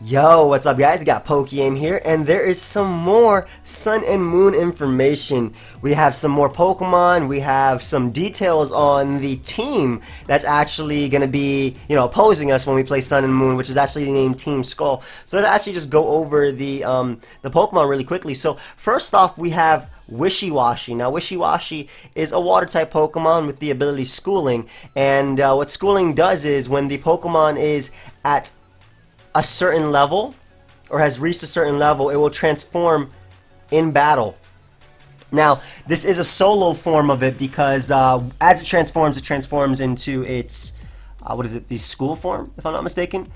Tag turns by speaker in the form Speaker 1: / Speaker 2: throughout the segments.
Speaker 1: Yo, what's up guys? Got pokeaim here, and there is some more Sun and Moon information. We have some more Pokemon, we have some details on the team that's actually going to be, opposing us when we play Sun and Moon, which is actually named Team Skull. So let's actually just go over the Pokemon really quickly. So first off, we have Wishiwashi. Now Wishiwashi is a water type Pokemon with the ability Schooling, and what Schooling does is when the Pokemon is at a certain level or has reached a certain level, it will transform in battle. Now this is a solo form of it because as it transforms into its the school form, if I'm not mistaken.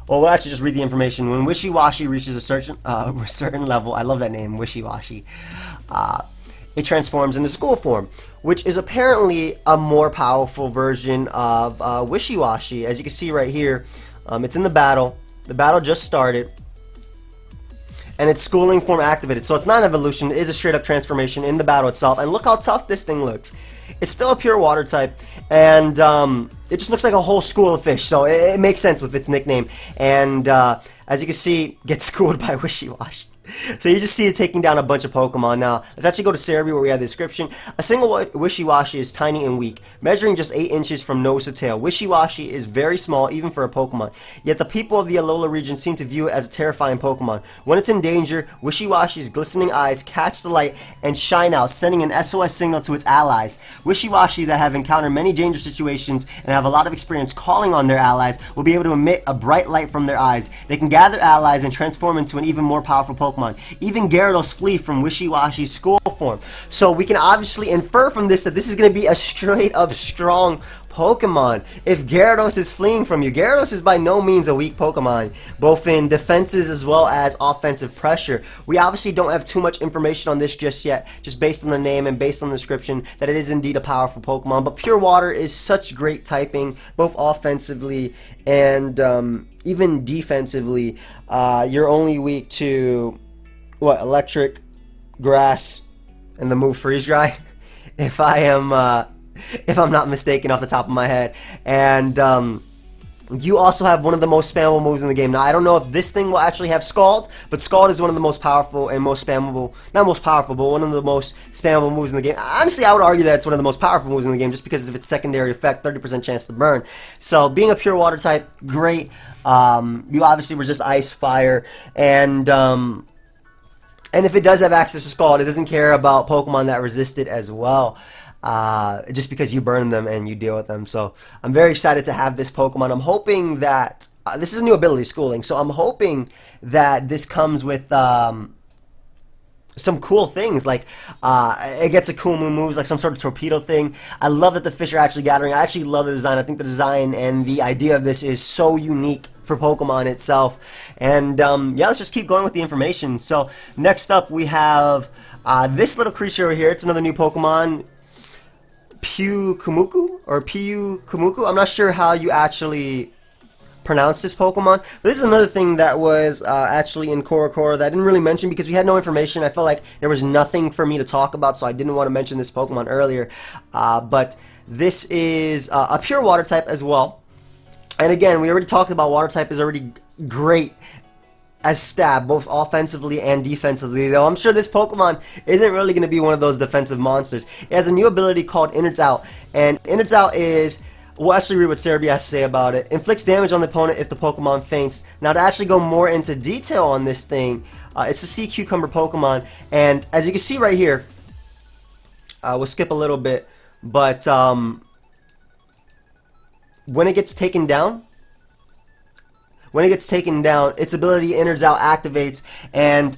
Speaker 1: Well, we'll actually just read the information. When Wishiwashi reaches a certain level, I love that name, Wishiwashi, it transforms into school form, which is apparently a more powerful version of Wishiwashi. As you can see right here, it's in the battle. The battle just started, and it's Schooling form activated. So it's not an evolution, it is a straight up transformation in the battle itself. And look how tough this thing looks. It's still a pure water type, and it just looks like a whole school of fish, so it makes sense with its nickname. And as you can see, gets schooled by Wishiwashi. So you just see it taking down a bunch of Pokemon. Now, let's actually go to Cerebi where we have the description. A single Wishiwashi is tiny and weak, measuring just 8 inches from nose to tail. Wishiwashi is very small even for a Pokemon, yet the people of the Alola region seem to view it as a terrifying Pokemon. When it's in danger, Wishiwashi's glistening eyes catch the light and shine out, sending an SOS signal to its allies. Wishiwashi that have encountered many dangerous situations and have a lot of experience calling on their allies will be able to emit a bright light from their eyes. They can gather allies and transform into an even more powerful Pokemon. Even Gyarados flee from Wishiwashi's school form. So we can obviously infer from this that this is going to be a straight up strong Pokemon. If Gyarados is fleeing from you, Gyarados is by no means a weak Pokemon, both in defenses as well as offensive pressure. We obviously don't have too much information on this just yet, just based on the name and based on the description, that it is indeed a powerful Pokemon. But Pure Water is such great typing, both offensively and even defensively. You're only weak to electric, grass, and the move Freeze Dry, if I'm not mistaken off the top of my head. And you also have one of the most spammable moves in the game. Now I don't know if this thing will actually have Scald, but Scald is one of the most powerful and most spammable, not most powerful, but one of the most spammable moves in the game. Honestly, I would argue that it's one of the most powerful moves in the game just because of its secondary effect, 30% chance to burn. So being a pure water type, great. You obviously resist ice, fire, and if it does have access to Scald, it doesn't care about Pokemon that resist it as well. Just because you burn them and you deal with them. So I'm very excited to have this Pokemon. I'm hoping that this is a new ability, Schooling. So I'm hoping that this comes with some cool things, like it gets a cool moves, like some sort of torpedo thing. I love that the fish are actually gathering. I actually love the design. I think the design and the idea of this is so unique for Pokemon itself. And yeah, let's just keep going with the information. So next up we have this little creature over here. It's another new Pokemon, Pyukumuku or Pyukumuku. I'm not sure how you actually pronounce this Pokemon, but this is another thing that was actually in Korokoro that I didn't really mention because we had no information. I felt like there was nothing for me to talk about, so I didn't want to mention this Pokemon earlier. But this is a pure water type as well. And again, we already talked about water type is already great as stab, both offensively and defensively, though I'm sure this Pokemon isn't really going to be one of those defensive monsters. It has a new ability called Innards Out, and Innards Out is, we'll actually read what Cerebi has to say about it. Inflicts damage on the opponent if the Pokemon faints. Now to actually go more into detail on this thing, it's a Sea Cucumber Pokemon, and as you can see right here, we'll skip a little bit, but when it gets taken down, its ability Innards Out activates, and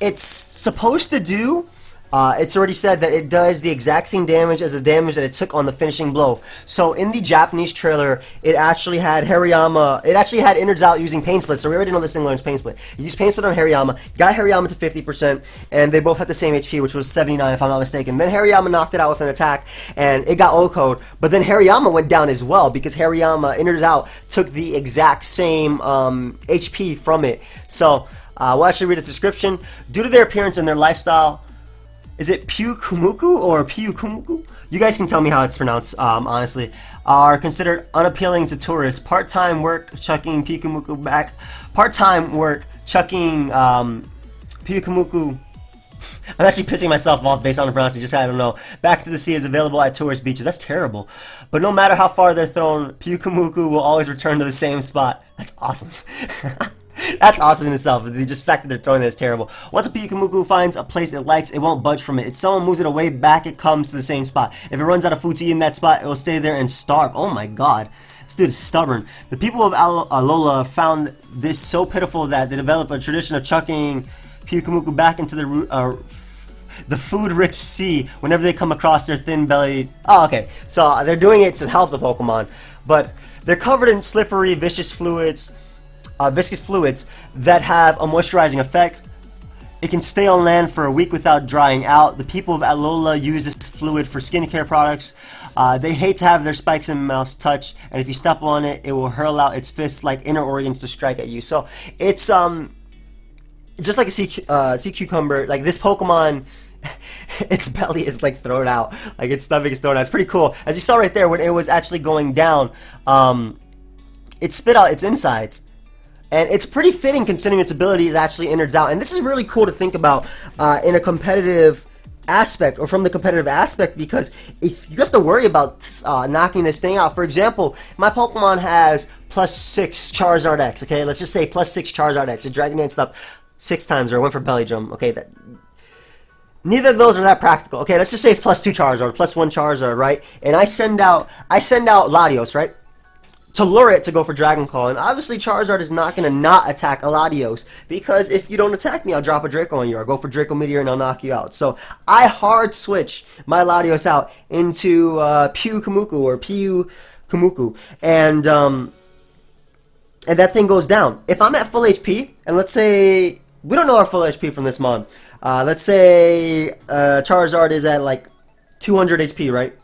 Speaker 1: it's supposed to do, it's already said that it does the exact same damage as the damage that it took on the finishing blow. So in the Japanese trailer, it actually had Innards Out using Pain Split, so we already know this thing learns Pain Split. It used Pain Split on Hariyama, got Hariyama to 50%, and they both had the same HP, which was 79 if I'm not mistaken. Then Hariyama knocked it out with an attack, and it got O-Code, but then Hariyama went down as well, because Innards Out took the exact same HP from it. So we'll actually read its description. Due to their appearance and their lifestyle, is it Pyukumuku or Pyukumuku? You guys can tell me how it's pronounced, honestly. Are considered unappealing to tourists. Part-time work chucking Pyukumuku back. Part-time work chucking Pyukumuku. I'm actually pissing myself off based on the pronunciation. Just I don't know. Back to the sea is available at tourist beaches. That's terrible. But no matter how far they're thrown, Pyukumuku will always return to the same spot. That's awesome. That's awesome in itself. The just fact that they're throwing that is terrible. Once a Pyukumuku finds a place it likes, it won't budge from it. If someone moves it away, back it comes to the same spot. If it runs out of food to eat in that spot, it will stay there and starve. Oh my god. This dude is stubborn. The people of Alola found this so pitiful that they developed a tradition of chucking Pyukumuku back into the food-rich sea whenever they come across their thin-bellied... Oh, okay. So they're doing it to help the Pokemon, but they're covered in slippery, viscous fluids that have a moisturizing effect. It can stay on land for a week without drying out. The people of Alola use this fluid for skincare products. They hate to have their spikes and mouths touch, and if you step on it, it will hurl out its fists like inner organs to strike at you. So it's just like a sea cucumber. Like this Pokemon, its belly is like thrown out, like its stomach is thrown out. It's pretty cool. As you saw right there, when it was actually going down, it spit out its insides. And it's pretty fitting considering its ability is actually innards out. And this is really cool to think about in a competitive aspect, or from the competitive aspect, because if you have to worry about knocking this thing out. For example, my Pokemon has +6 Charizard X, okay? Let's just say +6 Charizard X. The Dragon Dance stuff 6 times, or I went for Belly Drum, okay? Neither of those are that practical. Okay, let's just say it's +2 Charizard, +1 Charizard, right? And I send out Latios, right? To lure it to go for Dragon Claw, and obviously Charizard is not going to not attack a Latios, because if you don't attack me, I'll drop a Draco on you, or I'll go for Draco Meteor and I'll knock you out. So I hard switch my Latios out into Pyukumuku or Pyukumuku, and that thing goes down. If I'm at full HP, and let's say we don't know our full HP from this mon, let's say Charizard is at like 200 HP, right?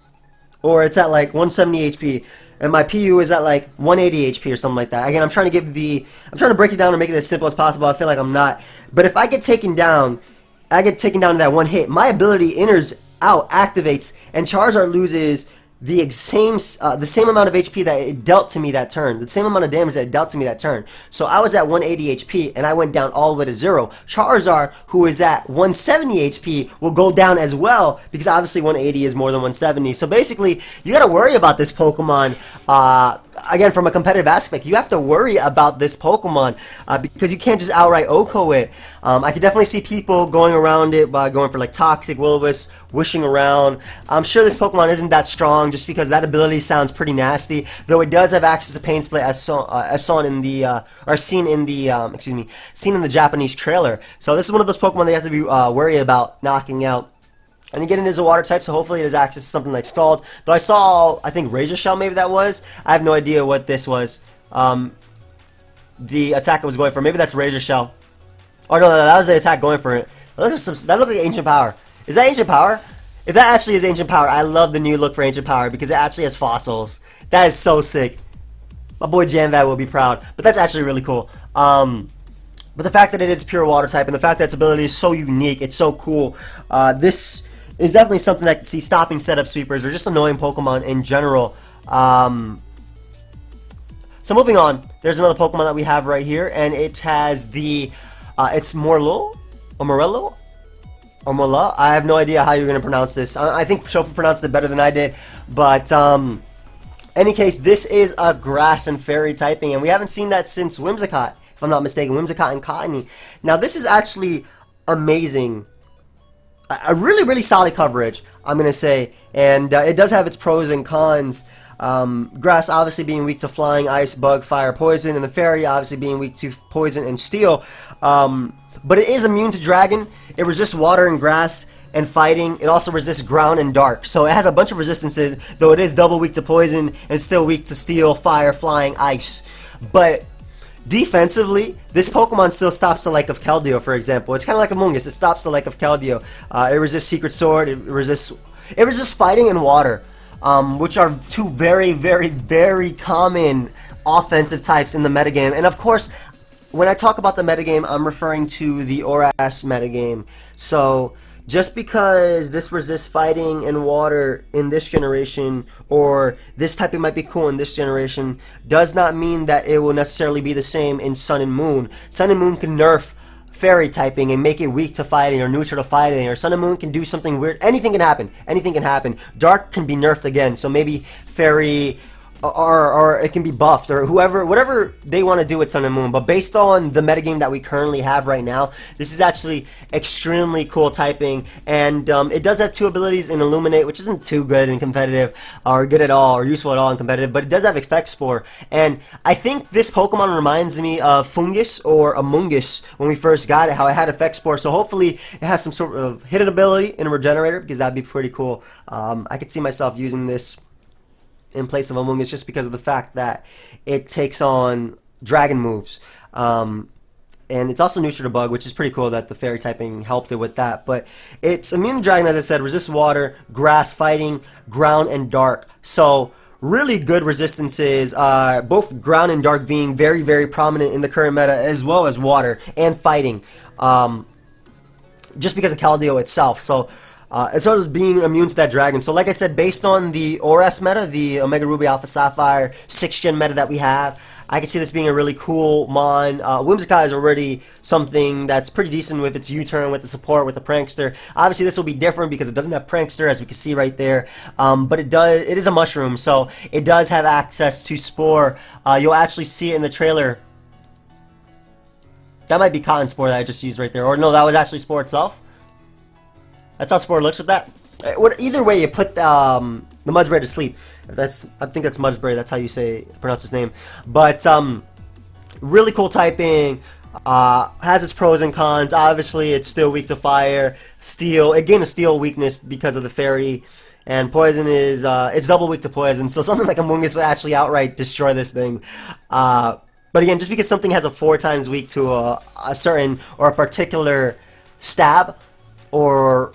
Speaker 1: Or it's at like 170 HP, and my PU is at like 180 HP or something like that. Again, I'm trying to break it down and make it as simple as possible. I feel like I'm not. But if I get taken down, to that one hit, my ability innards out activates, and Charizard loses the same amount of HP that it dealt to me that turn, the same amount of damage that it dealt to me that turn. So I was at 180 HP, and I went down all the way to 0. Charizard, who is at 170 HP, will go down as well, because obviously 180 is more than 170. So basically, you gotta worry about this Pokemon, again, from a competitive aspect. You have to worry about this Pokemon, because you can't just outright OHKO it. I could definitely see people going around it by going for like Toxic, Will-O-Wisp, wishing around. I'm sure this Pokemon isn't that strong, just because that ability sounds pretty nasty, though it does have access to Pain Split as seen in the Japanese trailer. So this is one of those Pokemon that you have to be worried about knocking out. And again, it is a water type, so hopefully it has access to something like Scald. Though I saw, I think Razor Shell maybe that was. I have no idea what this was. The attack it was going for. Maybe that's Razor Shell. Oh no, that was the attack going for it. That looked like Ancient Power. Is that Ancient Power? If that actually is Ancient Power, I love the new look for Ancient Power because it actually has fossils. That is so sick. My boy Janvat will be proud. But that's actually really cool. But the fact that it is pure water type and the fact that its ability is so unique, it's so cool. This is definitely something that I can see stopping setup sweepers or just annoying Pokemon in general. So moving on, there's another Pokemon that we have right here, and it has the, it's Morelull or Morelull? Or Morelull. I have no idea how you're going to pronounce this. I think Shofu pronounced it better than I did. But, any case, this is a grass and fairy typing, and we haven't seen that since Whimsicott, if I'm not mistaken. Whimsicott and Cottony. Now, this is actually amazing. A really, really solid coverage, I'm going to say. And it does have its pros and cons. Grass obviously being weak to flying, ice, bug, fire, poison, and the fairy obviously being weak to poison and steel. But it is immune to dragon. It resists water and grass and fighting. It also resists ground and dark. So it has a bunch of resistances, though it is double weak to poison and it's still weak to steel, fire, flying, ice. But defensively, this Pokemon still stops the like of Keldeo, for example. It's kind of like Among Us. It stops the like of Keldeo. It resists Secret Sword. It resists fighting and water, which are two very, very, very common offensive types in the metagame. And of course, when I talk about the metagame, I'm referring to the ORAS metagame. So just because this resists fighting in water in this generation, or this typing might be cool in this generation, does not mean that it will necessarily be the same in Sun and Moon. Sun and Moon can nerf fairy typing and make it weak to fighting or neutral to fighting, or Sun and Moon can do something weird. Anything can happen. Anything can happen. Dark can be nerfed again, so maybe fairy or it can be buffed, or whatever they want to do with Sun and Moon. But based on the metagame that we currently have right now, this is actually extremely cool typing, and it does have two abilities in Illuminate, which isn't too good in competitive, or good at all, or useful at all in competitive, but it does have Expect Spore, and I think this Pokemon reminds me of Fungus or Among Us when we first got it, how it had Effect Spore, so hopefully it has some sort of hidden ability in a Regenerator, because that'd be pretty cool. I could see myself using this in place of Among Us, just because of the fact that it takes on dragon moves. And it's also neutral to bug, which is pretty cool that the fairy typing helped it with that. But it's immune to dragon, as I said, resists water, grass, fighting, ground, and dark. So really good resistances, both ground and dark being very, very prominent in the current meta, as well as water and fighting, just because of Keldeo itself. So as well as being immune to that dragon. So like I said, based on the ORAS meta, the Omega Ruby Alpha Sapphire 6th gen meta that we have, I can see this being a really cool mon. Whimsicott is already something that's pretty decent with its U-turn, with the support, with the Prankster. Obviously this will be different because it doesn't have Prankster, as we can see right there, but it is a mushroom, so it does have access to Spore. You'll actually see it in the trailer. That might be Cotton Spore that I just used right there, or no, that was actually Spore itself. That's how Spore looks with that. Either way, you put the Mudspray to sleep. I think that's Mudspray. That's how you pronounce his name. But really cool typing. Has its pros and cons. Obviously, it's still weak to fire, steel. It gained a steel weakness because of the fairy, and poison is it's double weak to poison. So something like Among Us would actually outright destroy this thing. But again, just because something has a 4 times weak to a certain or a particular stab or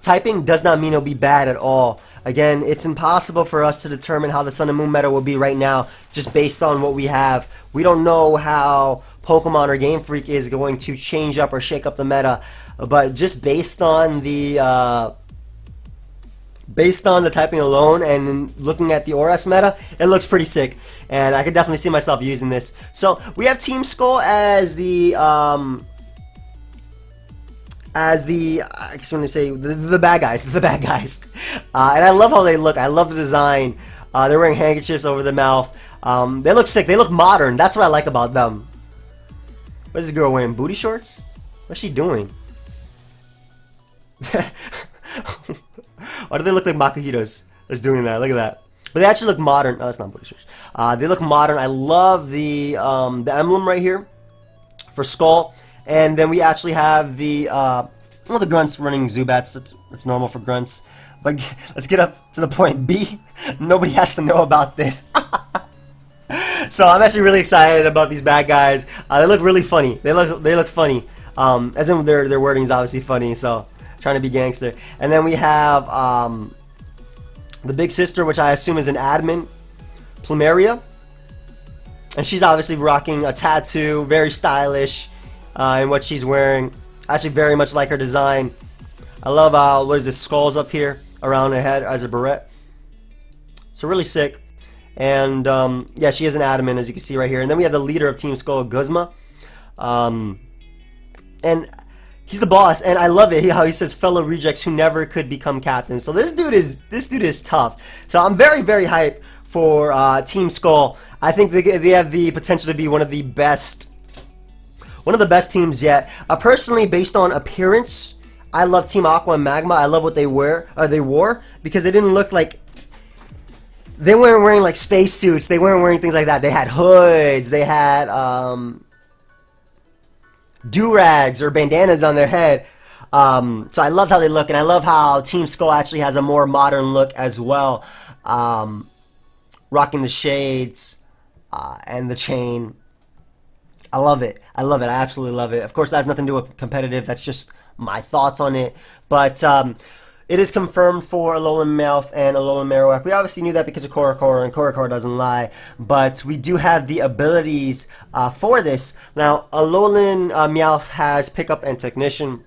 Speaker 1: typing does not mean it'll be bad at all. Again, it's impossible for us to determine how the Sun and Moon meta will be right now, just based on what we have. We don't know how Pokemon or Game Freak is going to change up or shake up the meta, but just based on the typing alone and looking at the ORAS meta, it looks pretty sick, and I could definitely see myself using this. So we have Team Skull as the I guess when they say the bad guys, and I love how they look. I love the design. They're wearing handkerchiefs over their mouth. They look sick. They look modern. That's what I like about them. What is this girl wearing? Booty shorts? What's she doing? Why do they look like Makuhitas? Just doing that. Look at that. But they actually look modern. Oh, that's not booty shorts. They look modern. I love the emblem right here for Skull. And then we actually have the grunts running Zubats. That's normal for grunts. But let's get up to the point. B, nobody has to know about this. So I'm actually really excited about these bad guys. They look really funny. They look funny. As in their wording is obviously funny. So trying to be gangster. And then we have the big sister, which I assume is an admin, Plumeria, and she's obviously rocking a tattoo, very stylish. And what she's wearing, actually very much like her design. I love what is this, skulls up here around her head as a beret. So really sick. And yeah, she is an admin, as you can see right here. And then we have the leader of Team Skull, Guzma, and he's the boss. And I love it how he says fellow rejects who never could become captain. So this dude is tough. So I'm very, very hyped for Team Skull. I think they have the potential to be one of the best teams yet. Personally, based on appearance, I love Team Aqua and Magma. I love what they wore because they didn't look like, they weren't wearing like space suits. They weren't wearing things like that. They had hoods. They had do-rags or bandanas on their head. So I love how they look, and I love how Team Skull actually has a more modern look as well. Rocking the shades and the chain. I love it. I absolutely love it. Of course, that has nothing to do with competitive. That's just my thoughts on it. But It is confirmed for Alolan Meowth and Alolan Marowak. We obviously knew that because of Korokoro, and Korokoro doesn't lie. But we do have the abilities for this. Now, Alolan Meowth has Pickup and Technician,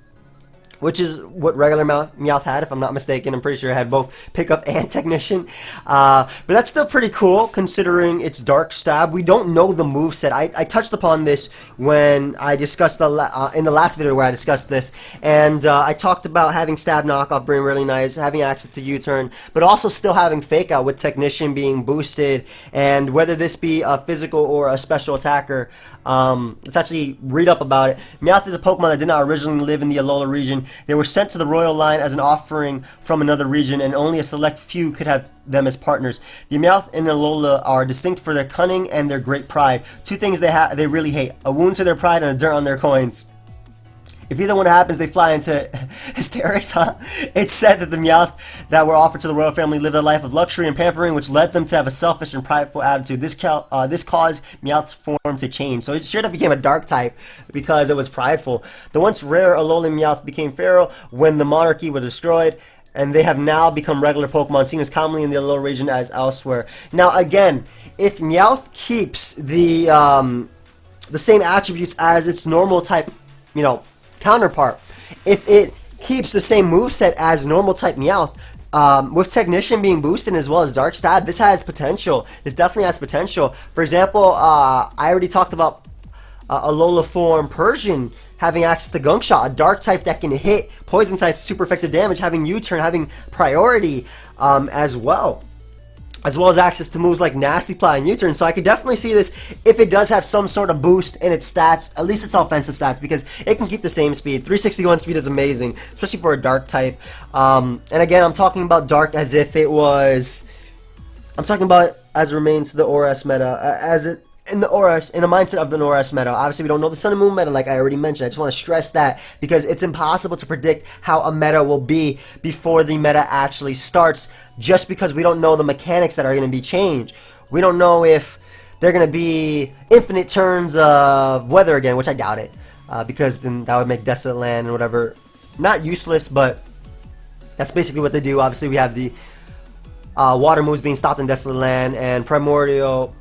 Speaker 1: which is what regular Meowth had, if I'm not mistaken. I'm pretty sure it had both Pickup and Technician. But that's still pretty cool, considering it's Dark Stab. We don't know the moveset. I touched upon this when I discussed in the last video where I discussed this. And I talked about having Stab Knockoff being really nice, having access to U-Turn, but also still having Fake Out with Technician being boosted. And whether this be a physical or a special attacker, let's actually read up about it. Meowth is a Pokemon that did not originally live in the Alola region. They were sent to the royal line as an offering from another region, and only a select few could have them as partners. The Meowth and the Alola are distinct for their cunning and their great pride. Two things they really hate: a wound to their pride and a dirt on their coins. If either one happens, they fly into hysterics, huh? It's said that the Meowth that were offered to the royal family lived a life of luxury and pampering, which led them to have a selfish and prideful attitude. This caused Meowth's form to change. So it straight up became a dark type because it was prideful. The once rare Alolan Meowth became feral when the monarchy was destroyed, and they have now become regular Pokemon, seen as commonly in the Alola region as elsewhere. Now, again, if Meowth keeps the same attributes as its normal type, counterpart, if it keeps the same moveset as normal type Meowth, with Technician being boosted as well as Dark Stab, this has potential. This definitely has potential. For example, I already talked about Alola form Persian having access to Gunk Shot, a dark type that can hit poison types super effective damage, having U-Turn, having priority as well as access to moves like Nasty Ply and U-Turn. So I could definitely see this if it does have some sort of boost in its stats, at least its offensive stats, because it can keep the same speed. 361 speed is amazing, especially for a dark type. And again, I'm talking about dark as if it was, I'm talking about as it remains the ORS meta, as it in the mindset of the ORS meta. Obviously, we don't know the Sun and Moon meta, like I already mentioned. I just want to stress that because it's impossible to predict how a meta will be before the meta actually starts, just because we don't know the mechanics that are going to be changed. We don't know if they're going to be infinite turns of weather again, which I doubt it, because then that would make Desolate Land and whatever not useless, but that's basically what they do. Obviously, we have the water moves being stopped in Desolate Land, and Primordial.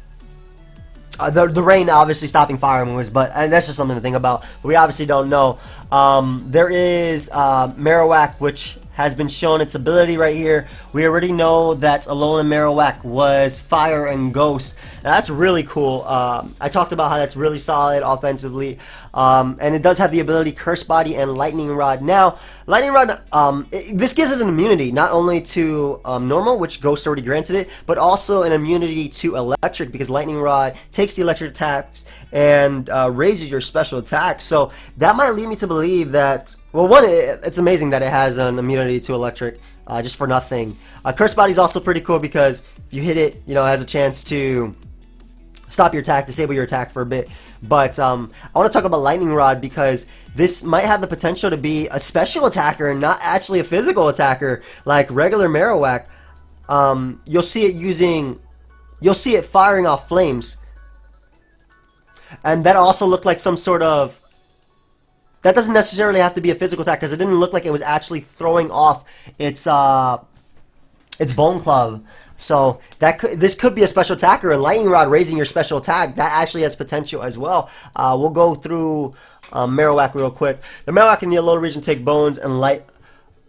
Speaker 1: The rain obviously stopping fire moves, but that's just something to think about. But we obviously don't know. There is Marowak, which has been shown its ability right here. We already know that Alolan Marowak was Fire and Ghost. Now, that's really cool. I talked about how that's really solid offensively. And it does have the ability Curse Body and Lightning Rod. Now, Lightning Rod, this gives it an immunity, not only to normal, which Ghost already granted it, but also an immunity to electric, because Lightning Rod takes the electric attacks and raises your special attack. So that might lead me to believe that, well, one, it's amazing that it has an immunity to electric just for nothing. Curse Body is also pretty cool because if you hit it, it has a chance to stop your attack, disable your attack for a bit. But I want to talk about Lightning Rod because this might have the potential to be a special attacker and not actually a physical attacker like regular Marowak. You'll see it firing off flames. And that also looked like some sort of, that doesn't necessarily have to be a physical attack because it didn't look like it was actually throwing off its Bone Club. So this could be a special attacker, and Lightning Rod raising your special attack, that actually has potential as well. We'll go through Marowak real quick. The Marowak in the Alola region take bones and light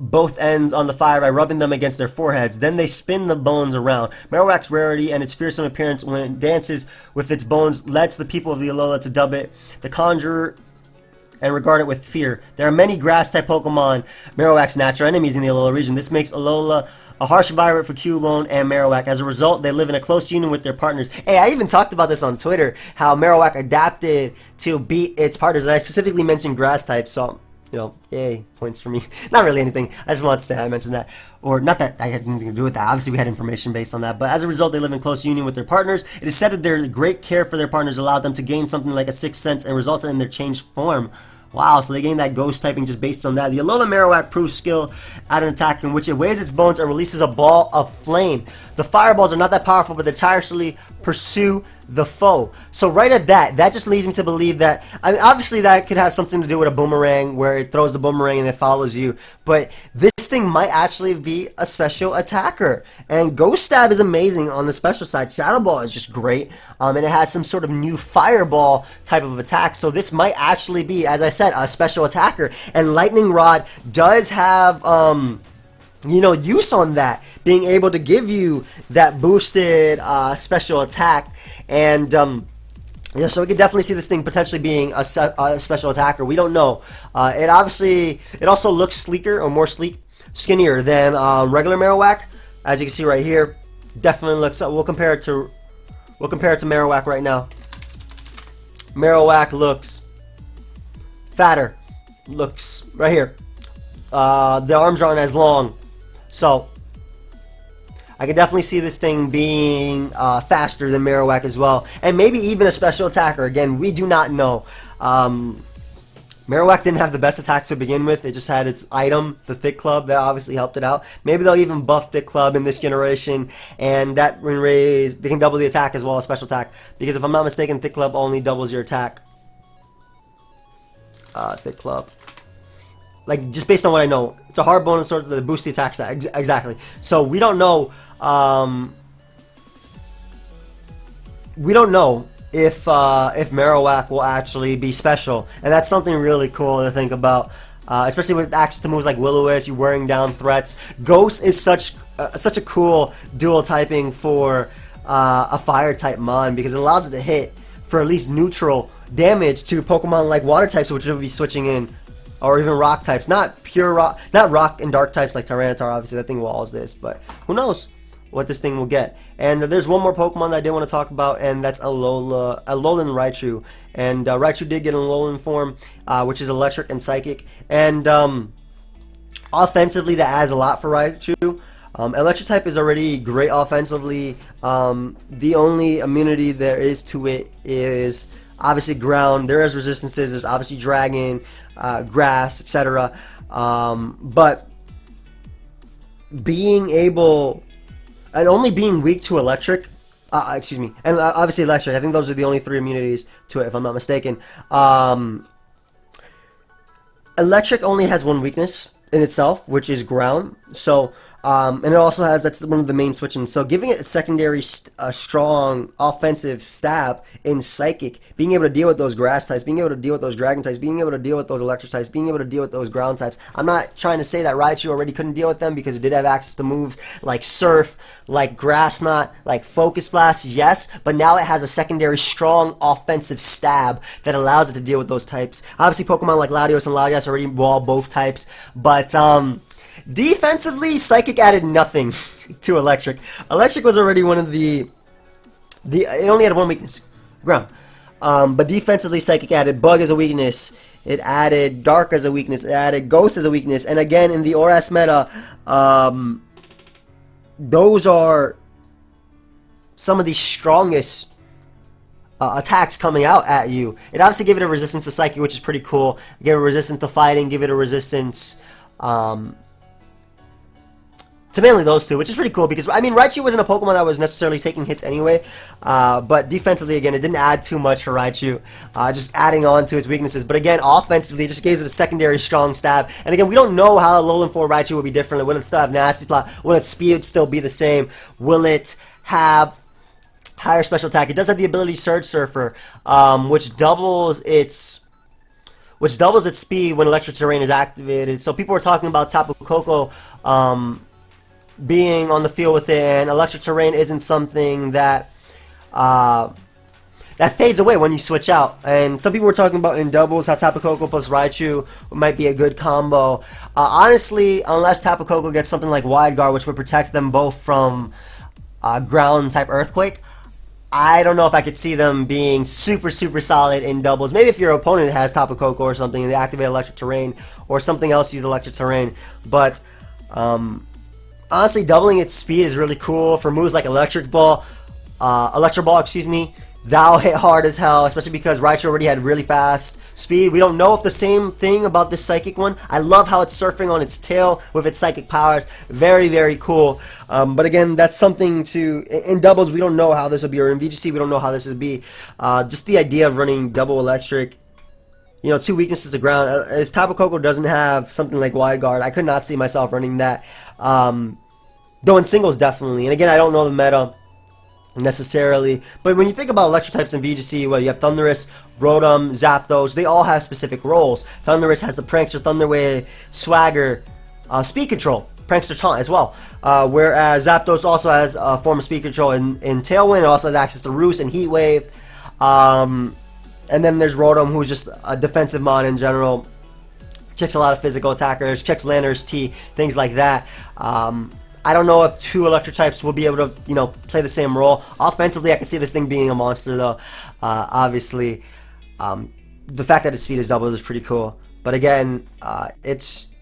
Speaker 1: both ends on the fire by rubbing them against their foreheads. Then they spin the bones around. Marowak's rarity and its fearsome appearance when it dances with its bones led to the people of the Alola to dub it the Conjurer and regard it with fear. There are many grass-type Pokemon, Marowak's natural enemies in the Alola region. This makes Alola a harsh environment for Cubone and Marowak. As a result, they live in a close union with their partners. Hey, I even talked about this on Twitter, how Marowak adapted to beat its partners, and I specifically mentioned grass-type, so, yay, points for me. Not really anything. I just wanted to say I mentioned that. Or, not that I had anything to do with that. Obviously, we had information based on that. But as a result, they live in close union with their partners. It is said that their great care for their partners allowed them to gain something like a sixth sense and resulted in their changed form. Wow, so they gained that ghost typing just based on that. The Alolan Marowak proves skill at an attack in which it waves its bones and releases a ball of flame. The fireballs are not that powerful, but they tirelessly pursue the foe. So right at that just leads me to believe that, obviously that could have something to do with a boomerang, where it throws the boomerang and it follows you. But this thing might actually be a special attacker. And Ghost Stab is amazing on the special side. Shadow Ball is just great. And it has some sort of new Fireball type of attack. So this might actually be, as I said, a special attacker. And Lightning Rod does have, you know, use on that, being able to give you that boosted special attack. And yeah, so we could definitely see this thing potentially being a special attacker. We don't know. It also looks sleeker, or more skinnier than regular Marowak. As you can see right here, definitely looks. We'll compare it to Marowak right now. Marowak looks fatter. Looks right here. The arms aren't as long, so I can definitely see this thing being faster than Marowak as well. And maybe even a special attacker. Again, we do not know. Marowak didn't have the best attack to begin with. It just had its item, the Thick Club, that obviously helped it out. Maybe they'll even buff Thick Club in this generation, and that can they can double the attack as well as special attack. Because if I'm not mistaken, Thick Club only doubles your attack. Thick Club. Like, just based on what I know, it's a hard bonus sword to boost the attack stat. Exactly. So we don't know. We don't know if Marowak will actually be special, and that's something really cool to think about. Especially with access to moves like Will-O-Wisp, you wearing down threats. Ghost is such a cool dual typing for a fire type mon, because it allows it to hit for at least neutral damage to Pokemon like water types, which will be switching in. Or even rock types, not pure rock, not rock and dark types like Tyranitar. Obviously, that thing walls this, but who knows what this thing will get. And there's one more Pokemon that I did want to talk about, and that's Alolan Raichu. And Raichu did get an Alolan form, which is electric and psychic. And offensively, that adds a lot for Raichu. Electric type is already great offensively. The only immunity there is to it is obviously ground. There is resistances. There's obviously dragon, grass, etc. But being able and only being weak to electric, and obviously electric. I think those are the only 3 immunities to it, if I'm not mistaken. Electric only has 1 weakness in itself, which is ground. So, and it also has, that's one of the main switching. So giving it a secondary strong offensive stab in psychic, being able to deal with those grass types, being able to deal with those dragon types, being able to deal with those electric types, being able to deal with those ground types. I'm not trying to say that Raichu already couldn't deal with them, because it did have access to moves like Surf, like Grass Knot, like Focus Blast, yes, but now it has a secondary strong offensive stab that allows it to deal with those types. Obviously Pokemon like Latios and Latias already wall both types, but defensively, Psychic added nothing to Electric. Electric was already one of it only had 1 weakness, ground. But defensively, Psychic added Bug as a weakness. It added Dark as a weakness. It added Ghost as a weakness. And again, in the ORAS meta, those are some of the strongest attacks coming out at you. It obviously gave it a resistance to Psychic, which is pretty cool. Give it a resistance to fighting. Give it a resistance to mainly those 2, which is pretty cool, because I mean Raichu wasn't a Pokemon that was necessarily taking hits anyway, but defensively, again, it didn't add too much for Raichu, just adding on to its weaknesses. But again, offensively, it just gives it a secondary strong stab. And again, we don't know how Alolan 4 Raichu will be different. Will it still have Nasty Plot? Will its speed still be the same? Will it have higher special attack? It does have the ability Surge Surfer, which doubles its speed when electric terrain is activated. So people were talking about Tapu Koko being on the field with it, and electric terrain isn't something that that fades away when you switch out. And some people were talking about in doubles how Tapu Koko plus Raichu might be a good combo. Honestly, unless Tapu Koko gets something like Wide Guard, which would protect them both from ground type Earthquake, I don't know if I could see them being super solid in doubles. Maybe if your opponent has Tapu Koko or something and they activate electric terrain, or something else use electric terrain. But honestly, doubling its speed is really cool for moves like Electro Ball, excuse me. That'll hit hard as hell, especially because Raichu already had really fast speed. We don't know if the same thing about this Psychic one. I love how it's surfing on its tail with its Psychic powers. Very cool. But again, that's something to... In doubles, we don't know how this will be. Or in VGC, we don't know how this will be. Just the idea of running double electric You know, 2 weaknesses to ground. If Tapu Koko doesn't have something like Wide Guard, I could not see myself running that. Though in singles, definitely. And again, I don't know the meta necessarily, but when you think about electric types in VGC, well, you have Thundurus, Rotom, Zapdos. They all have specific roles. Thundurus has the Prankster, Thunder Wave, Swagger, Speed Control, Prankster Taunt as well. Whereas Zapdos also has a form of Speed Control in Tailwind. It also has access to Roost and Heat Wave. And then there's Rotom, who's just a defensive mon in general. Checks a lot of physical attackers, checks Landorus T, things like that. I don't know if 2 electric types will be able to, you know, play the same role. Offensively, I can see this thing being a monster, though. Obviously, the fact that its speed is doubled is pretty cool. But again,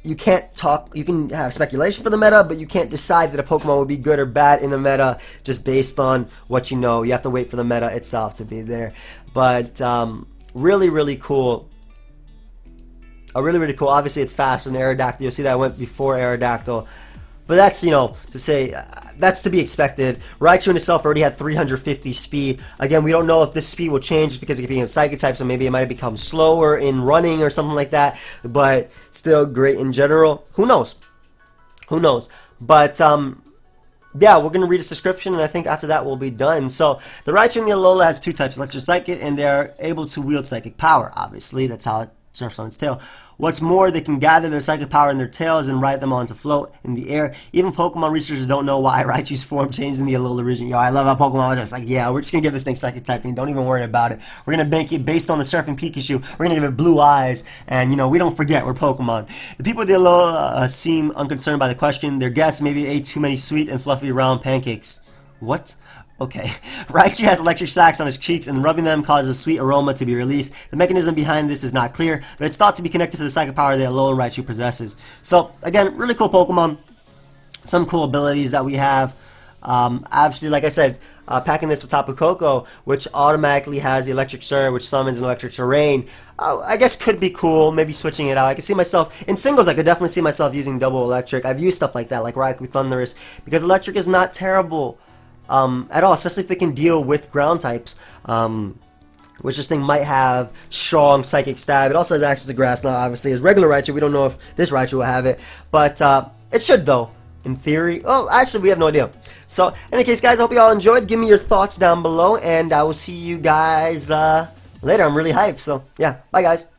Speaker 1: you can't talk. You can have speculation for the meta, but you can't decide that a Pokemon will be good or bad in the meta just based on what you know. You have to wait for the meta itself to be there. But really, really cool. Really, really cool. Obviously, it's faster than Aerodactyl. You'll see that I went before Aerodactyl. But that's, you know, to say, that's to be expected. Raichu in itself already had 350 speed. Again, we don't know if this speed will change because it could be a Psychic type, so maybe it might have become slower in running or something like that. But still great in general. Who knows? Who knows? But, yeah, we're going to read its description, and I think after that we'll be done. So, the Raichu and the Alola has 2 types, Electric Psychic, and they're able to wield Psychic Power, obviously. That's how it surfs on its tail. What's more, they can gather their psychic power in their tails and ride them on to float in the air. Even Pokemon researchers don't know why Raichu's form changed in the Alola region. Yo, I love how Pokemon was just like, yeah, we're just going to give this thing psychic typing. Don't even worry about it. We're going to make it based on the surfing Pikachu. We're going to give it blue eyes. And, you know, we don't forget we're Pokemon. The people of the Alola seem unconcerned by the question. Their guess maybe ate too many sweet and fluffy round pancakes. What? Okay. Raichu has electric sacs on his cheeks, and rubbing them causes a sweet aroma to be released. The mechanism behind this is not clear, but it's thought to be connected to the psychic power that Alolan Raichu possesses. So, again, really cool Pokemon. Some cool abilities that we have. Obviously, like I said, packing this with Tapu Koko, which automatically has the Electric Surge, which summons an Electric Terrain. I guess could be cool, maybe switching it out. I could see myself, in singles, I could definitely see myself using double Electric. I've used stuff like that, like Raikou Thundurus, because Electric is not terrible. At all, especially if they can deal with ground types, which this thing might have strong psychic stab. It also has access to grass. Now, obviously, as regular Raichu, we don't know if this Raichu will have it, but it should, though, in theory. Oh, actually, we have no idea. So, in any case, guys, I hope you all enjoyed. Give me your thoughts down below, and I will see you guys later. I'm really hyped, so yeah, bye, guys.